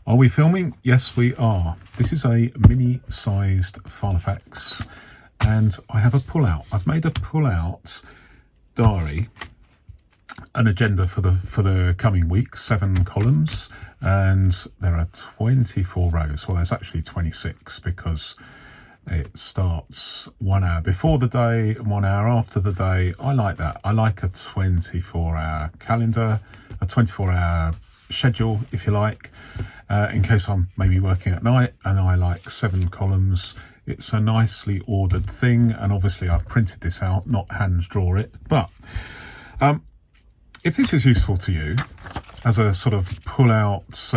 Are we filming? Yes, we are. This is a mini-sized filofax, and I have a pull-out. I've made a pull-out diary, an agenda for the coming week, 7 columns, and there are 24 rows. Well, there's actually 26 because it starts 1 hour before the day and 1 hour after the day. I like that. I like a 24-hour calendar, a 24-hour schedule, if you like, in case I'm maybe working at night, and I like 7 columns. It's a nicely ordered thing, and obviously I've printed this out, not hand draw it. But if this is useful to you as a sort of pull out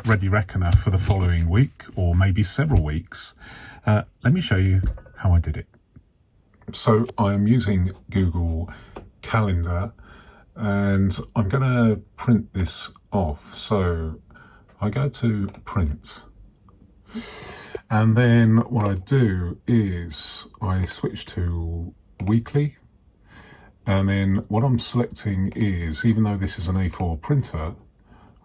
ready reckoner for the following week, or maybe several weeks, let me show you how I did it. So I'm using Google Calendar, and I'm going to print this off. So I go to print, and then what I do is I switch to weekly, and then what I'm selecting is, even though this is an A4 printer,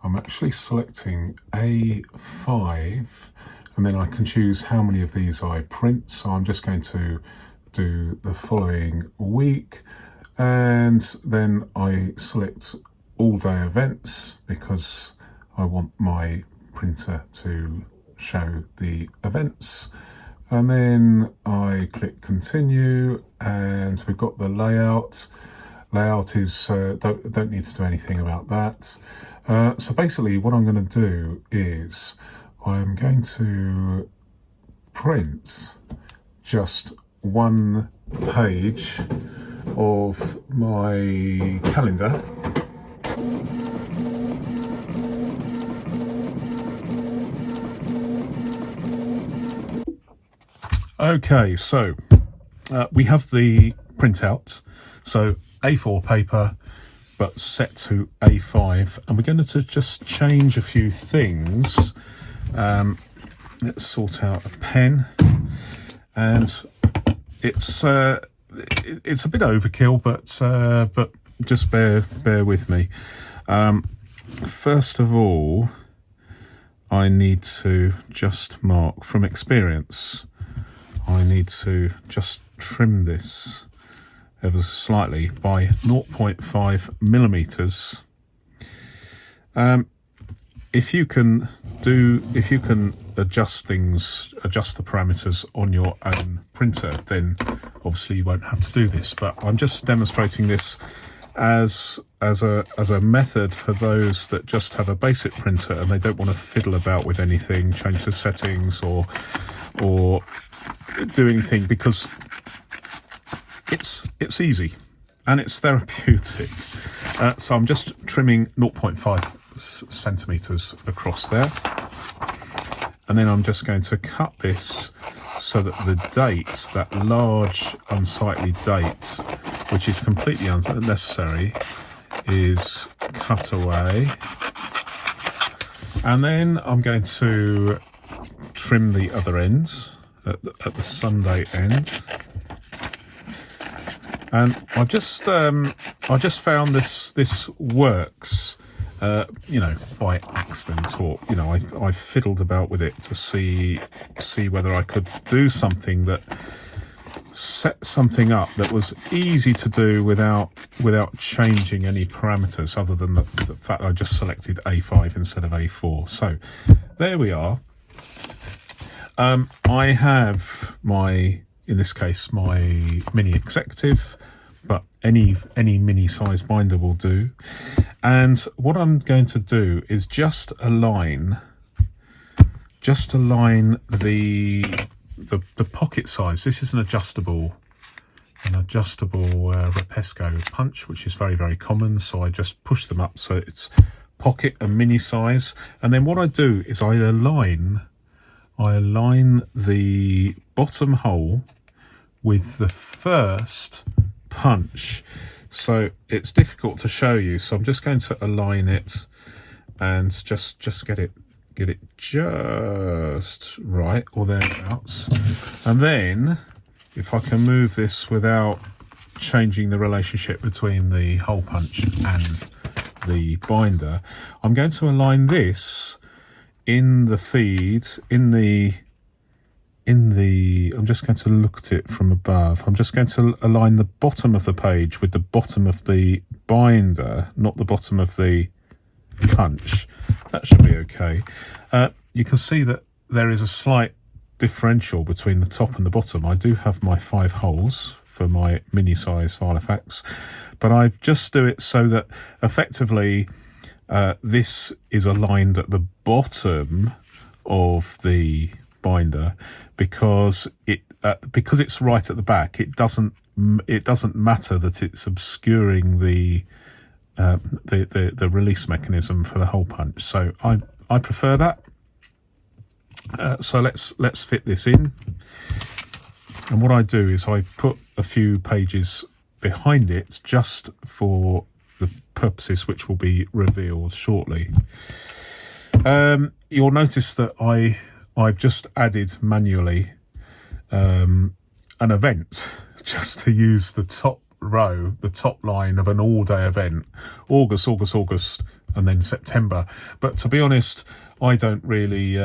I'm actually selecting A5, and then I can choose how many of these I print. So I'm just going to do the following week, and then I select all day events because I want my printer to show the events. And then I click continue, and we've got the layout. Layout is, don't need to do anything about that. So basically what I'm going to do is I'm going to print just one page of my calendar. Okay, so we have the printout, so A4 paper, but set to A5, and we're going to just change a few things. Let's sort out a pen, and it's a bit overkill, but just bear with me. First of all, I need to just mark from experience. I need to just trim this ever so slightly by 0.5 millimeters. If you can adjust the parameters on your own printer, then obviously you won't have to do this. But I'm just demonstrating this as a method for those that just have a basic printer and they don't want to fiddle about with anything, change the settings or do anything, because it's easy and it's therapeutic. So I'm just trimming 0.5 centimeters across there, and then I'm just going to cut this so that the date, that large unsightly date, which is completely unnecessary, is cut away. And then I'm going to trim the other ends at the Sunday end. And I just found this works, by accident, or I fiddled about with it to see whether I could do something that set something up that was easy to do without changing any parameters, other than the fact I just selected A5 instead of A4. So there we are. I have in this case, my mini executive, but any mini size binder will do. And what I'm going to do is just align the pocket size. This is an adjustable Repesco punch, which is very, very common. So I just push them up so it's pocket and mini size. And then what I do is I align the bottom hole with the first punch. So it's difficult to show you, so I'm just going to align it and just get it just right, or thereabouts. And then if I can move this without changing the relationship between the hole punch and the binder, I'm going to align this in the feed, in the, I'm just going to look at it from above. I'm just going to align the bottom of the page with the bottom of the binder, not the bottom of the punch. That should be okay. You can see that there is a slight differential between the top and the bottom. I do have my 5 holes for my mini size filofax, but I just do it so that effectively this is aligned at the bottom of the binder, because it's right at the back. It doesn't matter that it's obscuring the release mechanism for the hole punch. So I prefer that. So let's fit this in. And what I do is I put a few pages behind it just for the purposes which will be revealed shortly. You'll notice that I've just added manually an event just to use the top row, the top line of an all-day event, August, and then September. But to be honest, I don't really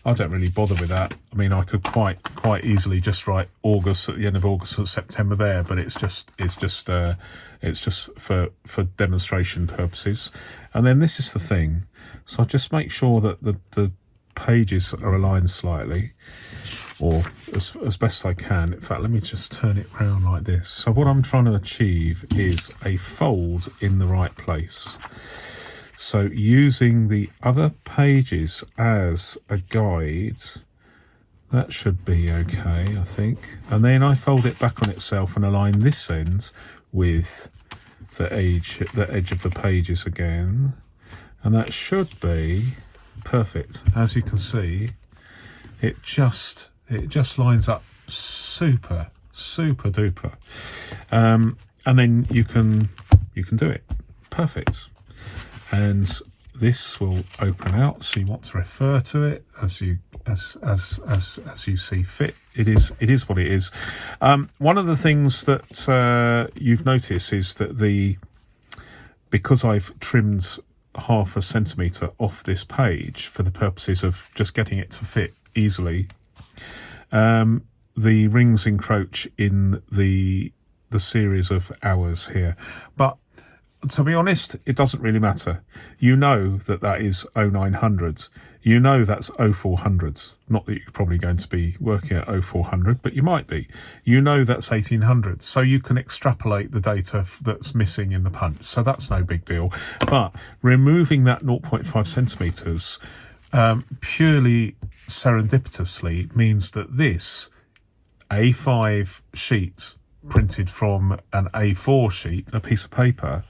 bother with that. I mean, I could quite easily just write August at the end of August and September there, but it's just for demonstration purposes. And then this is the thing. So I just make sure that the pages are aligned slightly, or as best I can. In fact, let me just turn it round like this. So what I'm trying to achieve is a fold in the right place. So using the other pages as a guide, that should be okay, I think. And then I fold it back on itself and align this end with the edge of the pages again. And that should be perfect. As you can see, it just lines up super duper. And then you can do it. Perfect. And this will open out, so you want to refer to it as you see fit. It is what it is. One of the things that you've noticed is that because I've trimmed 0.5 centimetre off this page for the purposes of just getting it to fit easily, the rings encroach in the series of hours here. But to be honest, it doesn't really matter. You know that is 0900s. You know that's 0400s. Not that you're probably going to be working at 0400, but you might be. You know that's 1800s. So you can extrapolate the data that's missing in the punch. So that's no big deal. But removing that 0.5 centimetres purely serendipitously means that this A5 sheet printed from an A4 sheet, a piece of paper,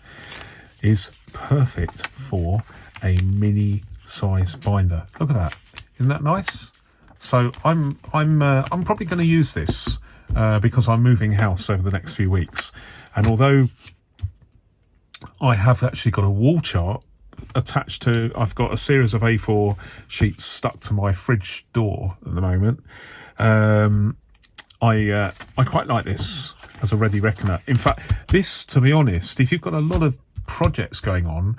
is perfect for a mini size binder. Look at that. Isn't that nice? So I'm probably going to use this because I'm moving house over the next few weeks. And although I have actually got a wall chart attached to, I've got a series of A4 sheets stuck to my fridge door at the moment. I quite like this as a ready reckoner. In fact, this, to be honest, if you've got a lot of projects going on,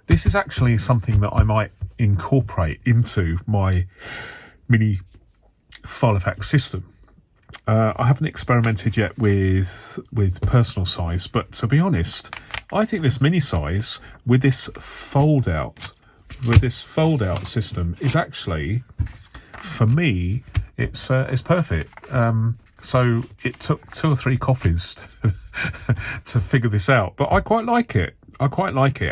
this is actually something that I might incorporate into my mini filofax system. I haven't experimented yet with personal size, but to be honest, I think this mini size with this fold out system is actually, for me, it's perfect. So it took 2 or 3 coffees to figure this out, but I quite like it.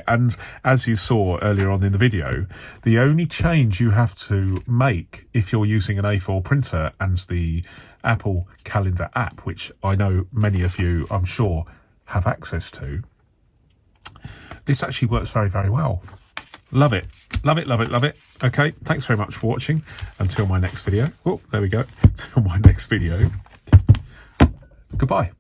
And as you saw earlier on in the video, the only change you have to make if you're using an A4 printer and the Apple Calendar app, which I know many of you, I'm sure, have access to, this actually works very, very well. Love it. Okay, thanks very much for watching. Until my next video. Oh, there we go. Until my next video. Goodbye.